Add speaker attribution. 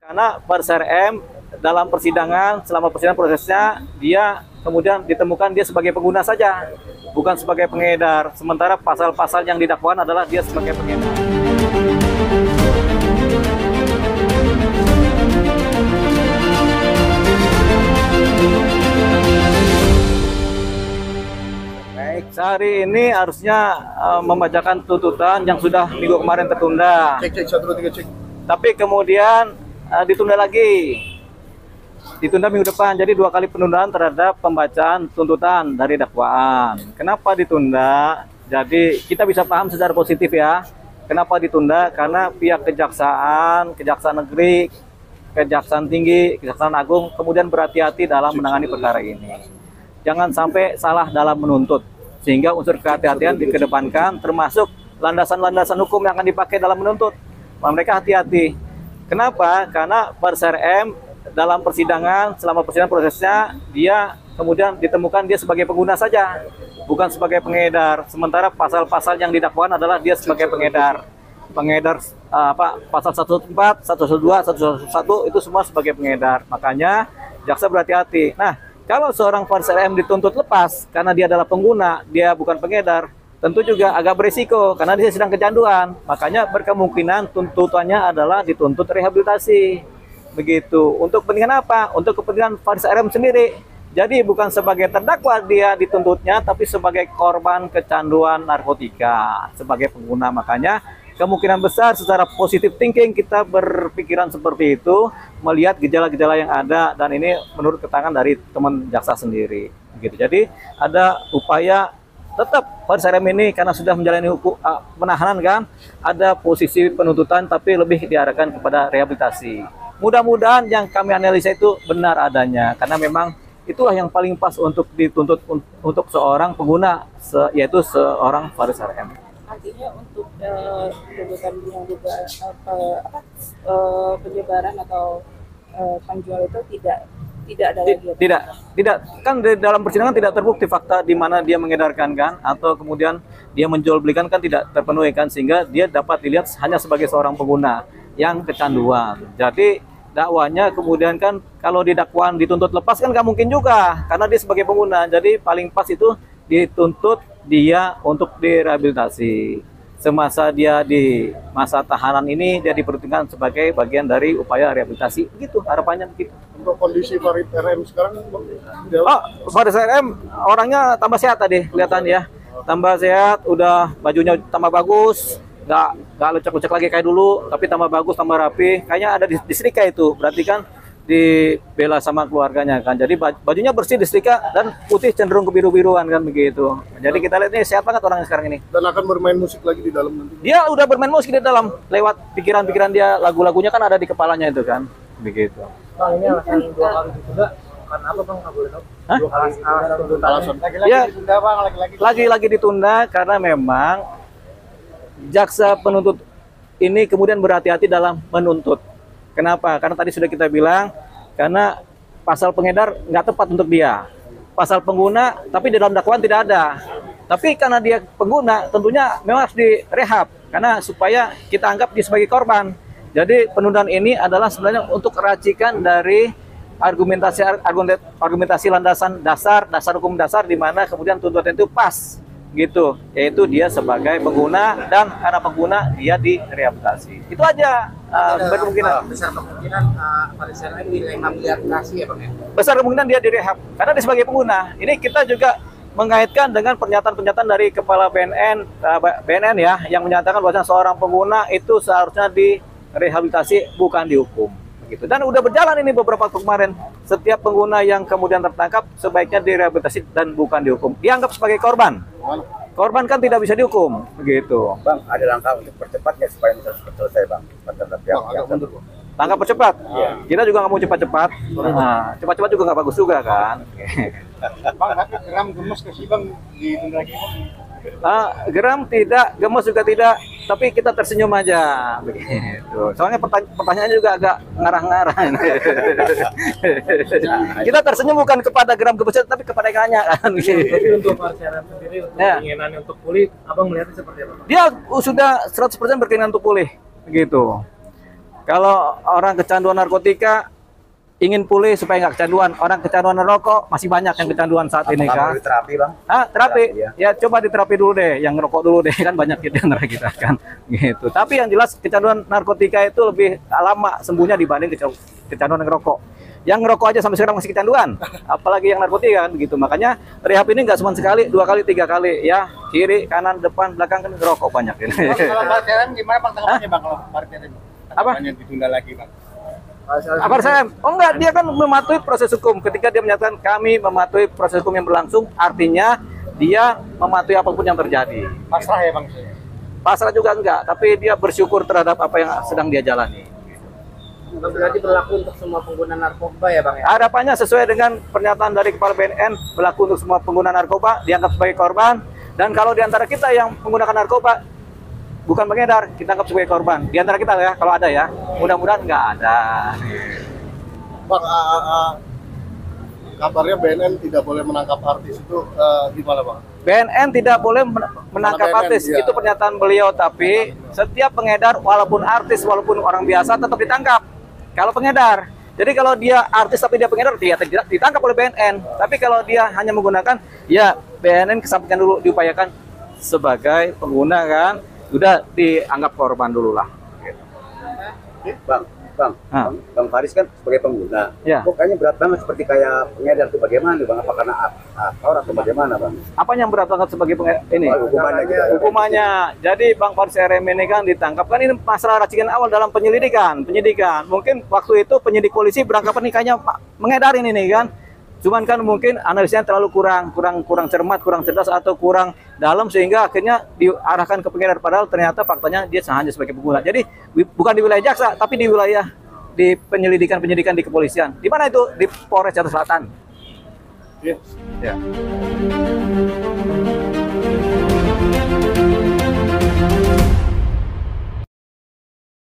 Speaker 1: Karena Faris RM dalam persidangan, selama persidangan prosesnya, dia kemudian ditemukan dia sebagai pengguna saja, bukan sebagai pengedar. Sementara pasal-pasal yang didakwakan adalah dia sebagai pengedar. Baik, sehari ini harusnya membacakan tuntutan yang sudah minggu kemarin tertunda.
Speaker 2: Cek 1 2 3 cek.
Speaker 1: Tapi kemudian ditunda lagi. Ditunda minggu depan. Jadi 2 kali penundaan terhadap pembacaan tuntutan dari dakwaan. Kenapa ditunda? Jadi kita bisa paham secara positif ya. Kenapa ditunda? Karena pihak kejaksaan, Kejaksaan Negeri, Kejaksaan Tinggi, Kejaksaan Agung kemudian berhati-hati dalam menangani perkara ini. Jangan sampai salah dalam menuntut. Sehingga unsur kehati-hatian dikedepankan, termasuk landasan-landasan hukum yang akan dipakai dalam menuntut. Mereka hati-hati. Kenapa? Karena Faris RM dalam persidangan, selama persidangan prosesnya, dia kemudian ditemukan dia sebagai pengguna saja, bukan sebagai pengedar. Sementara pasal-pasal yang didakwakan adalah dia sebagai pengedar. Pengedar pasal 114, 112, 111 itu semua sebagai pengedar. Makanya jaksa berhati-hati. Nah, kalau seorang Faris RM dituntut lepas karena dia adalah pengguna, dia bukan pengedar, tentu juga agak berisiko karena dia sedang kecanduan. Makanya berkemungkinan tuntutannya adalah dituntut rehabilitasi. Begitu. Untuk kepentingan apa? Untuk kepentingan Faris RM sendiri. Jadi bukan sebagai terdakwa dia dituntutnya, tapi sebagai korban kecanduan narkotika, sebagai pengguna. Makanya kemungkinan besar secara positive thinking kita berpikiran seperti itu, melihat gejala-gejala yang ada, dan ini menurut keterangan dari teman jaksa sendiri. Begitu. Jadi ada upaya tetap Faris RM ini karena sudah menjalani hukum penahanan kan, ada posisi penuntutan tapi lebih diarahkan kepada rehabilitasi. Mudah-mudahan yang kami analisa itu benar adanya, karena memang itulah yang paling pas untuk dituntut untuk seorang pengguna, yaitu seorang Faris RM.
Speaker 3: Artinya untuk tuntutan yang juga penyebaran atau penjual itu tidak ada lagi.
Speaker 1: Tidak, kan di dalam persidangan tidak terbukti fakta di mana dia mengedarkan kan, atau kemudian dia menjual belikan kan tidak terpenuhi kan, sehingga dia dapat dilihat hanya sebagai seorang pengguna yang kecanduan. Jadi dakwanya kemudian kan kalau di dakwaan dituntut lepas kan nggak mungkin juga karena dia sebagai pengguna. Jadi paling pas itu dituntut dia untuk direhabilitasi. Semasa dia di masa tahanan ini dia diperhitungkan sebagai bagian dari upaya rehabilitasi. Begitu harapannya begitu.
Speaker 2: Untuk kondisi Faris RM sekarang,
Speaker 1: Faris RM orangnya tambah sehat tadi kelihatan ya. Tambah sehat, udah bajunya tambah bagus. Nggak lecek-lecek lagi kayak dulu, tapi tambah bagus, tambah rapi. Kayaknya ada disetrika itu, berarti kan dibela sama keluarganya kan. Jadi bajunya bersih, disetrika, dan putih cenderung kebiru-biruan kan begitu. Jadi kita lihat ini sehat banget orangnya sekarang ini.
Speaker 2: Dan akan bermain musik lagi di dalam nanti.
Speaker 1: Dia udah bermain musik di dalam, lewat pikiran-pikiran dia, lagu-lagunya kan ada di kepalanya itu kan, begitu.
Speaker 4: Bang, ini alasan 2 kali ditunda karena apa bang? Nggak boleh tahu. 2 kali alasan tuntutan.
Speaker 1: Ya,
Speaker 4: ditunda bang,
Speaker 1: lagi-lagi ditunda karena memang jaksa penuntut ini kemudian berhati-hati dalam menuntut. Kenapa? Karena tadi sudah kita bilang, karena pasal pengedar nggak tepat untuk dia. Pasal pengguna, tapi di dalam dakwaan tidak ada. Tapi karena dia pengguna, tentunya memang harus direhab. Karena supaya kita anggap dia sebagai korban. Jadi penundaan ini adalah sebenarnya untuk racikan dari argumentasi landasan dasar hukum dasar, di mana kemudian tuntutan itu pas. Gitu, yaitu dia sebagai pengguna, dan karena pengguna dia direhabilitasi. Itu aja berkemungkinan.
Speaker 4: Besar kemungkinan Faris RM direhabilitasi ya bang ya?
Speaker 1: Besar kemungkinan dia direhab karena dia sebagai pengguna. Ini kita juga mengaitkan dengan pernyataan-pernyataan dari Kepala BNN ya, yang menyatakan bahwa seorang pengguna itu seharusnya direhabilitasi, bukan dihukum. Begitu. Dan udah berjalan ini beberapa waktu kemarin. Setiap pengguna yang kemudian tertangkap sebaiknya direhabilitasi dan bukan dihukum. Dianggap sebagai korban. Korban kan tidak bisa dihukum, begitu.
Speaker 5: Bang, ada langkah untuk percepatnya supaya bisa selesai bang.
Speaker 1: Langkah percepat.
Speaker 5: Iya.
Speaker 1: Kita juga nggak mau cepat-cepat. Nah, cepat-cepat juga nggak bagus juga kan.
Speaker 4: Bang, tapi geram gemes ke si bang ditunda lagi bang?
Speaker 1: Geram tidak, gemes juga tidak, tapi kita tersenyum aja, begitu. Soalnya pertanyaannya juga agak ngarah-ngarah. Kita tersenyum bukan kepada geram gemes, tapi kepada yang nanya kan.
Speaker 4: Tapi untuk Faris RM sendiri, untuk keinginannya untuk pulih, abang melihatnya seperti apa?
Speaker 1: Dia sudah 100% berkeinginan untuk pulih, begitu. Kalau orang kecanduan narkotika ingin pulih supaya nggak kecanduan. Orang kecanduan rokok masih banyak yang kecanduan saat ini
Speaker 5: Apakah
Speaker 1: kan.
Speaker 5: perlu terapi bang?
Speaker 1: Ah, terapi.
Speaker 5: Terapi,
Speaker 1: Ya coba diterapi dulu deh, yang ngerokok dulu deh kan banyak di antara kita kan. Gitu. Tapi yang jelas kecanduan narkotika itu lebih lama sembuhnya dibanding kecanduan ngerokok. Yang ngerokok aja sampai sekarang masih kecanduan, apalagi yang narkotika kan gitu. Makanya rehab ini nggak cuma sekali, 2 kali, 3 kali ya. Kiri, kanan, depan, belakang kan ngerokok banyak ini.
Speaker 2: Kalau Parterem gimana bang tanggapannya bang kalau Parterem?
Speaker 1: Apa?
Speaker 2: Ditunda lagi bang.
Speaker 1: Apa saya? Oh enggak, dia kan mematuhi proses hukum. Ketika dia menyatakan kami mematuhi proses hukum yang berlangsung, artinya dia mematuhi apapun yang terjadi.
Speaker 2: Pasrah ya bang?
Speaker 1: Pasrah juga enggak, tapi dia bersyukur terhadap apa yang sedang dia jalani.
Speaker 4: Berarti berlaku untuk semua pengguna narkoba ya bang ya?
Speaker 1: Harapannya sesuai dengan pernyataan dari Kepala BNN, berlaku untuk semua pengguna narkoba, dianggap sebagai korban. Dan kalau diantara kita yang menggunakan narkoba, bukan pengedar, kita anggap sebagai korban. Di antara kita ya, kalau ada ya, mudah-mudahan nggak ada.
Speaker 2: Bang, kabarnya BNN tidak boleh menangkap artis itu gimana bang?
Speaker 1: BNN tidak boleh menangkap
Speaker 2: BNN,
Speaker 1: artis,
Speaker 2: iya.
Speaker 1: itu pernyataan beliau. Tapi setiap pengedar, walaupun artis, walaupun orang biasa, tetap ditangkap. Kalau pengedar, jadi kalau dia artis tapi dia pengedar, dia tidak ditangkap oleh BNN. Tapi kalau dia hanya menggunakan, ya BNN kesampingkan dulu, diupayakan sebagai pengguna kan, sudah dianggap korban dulu lah.
Speaker 5: Bang Faris kan sebagai pengguna.
Speaker 1: Ya.
Speaker 5: Kok kayaknya berat banget seperti kayak pengedar itu bagaimana bang? Apa karena aktor atau bagaimana bang?
Speaker 1: Apa yang berat banget sebagai ini?
Speaker 5: Hukumannya gitu.
Speaker 1: Hukumannya. Jadi Bang Faris RM ini kan ditangkap kan, ini masalah racikan awal dalam penyidikan. Mungkin waktu itu penyidik polisi beranggapan nih kayaknya mengedarin ini kan. Cuman kan mungkin analisanya terlalu kurang cermat, kurang cerdas atau kurang dalam sehingga akhirnya diarahkan ke pengedar, padahal ternyata faktanya dia hanya sebagai pengguna. Jadi bukan di wilayah jaksa tapi di wilayah di penyidikan di kepolisian. Di mana itu? Di Polres Jakarta Selatan.
Speaker 2: Iya.
Speaker 1: Ya.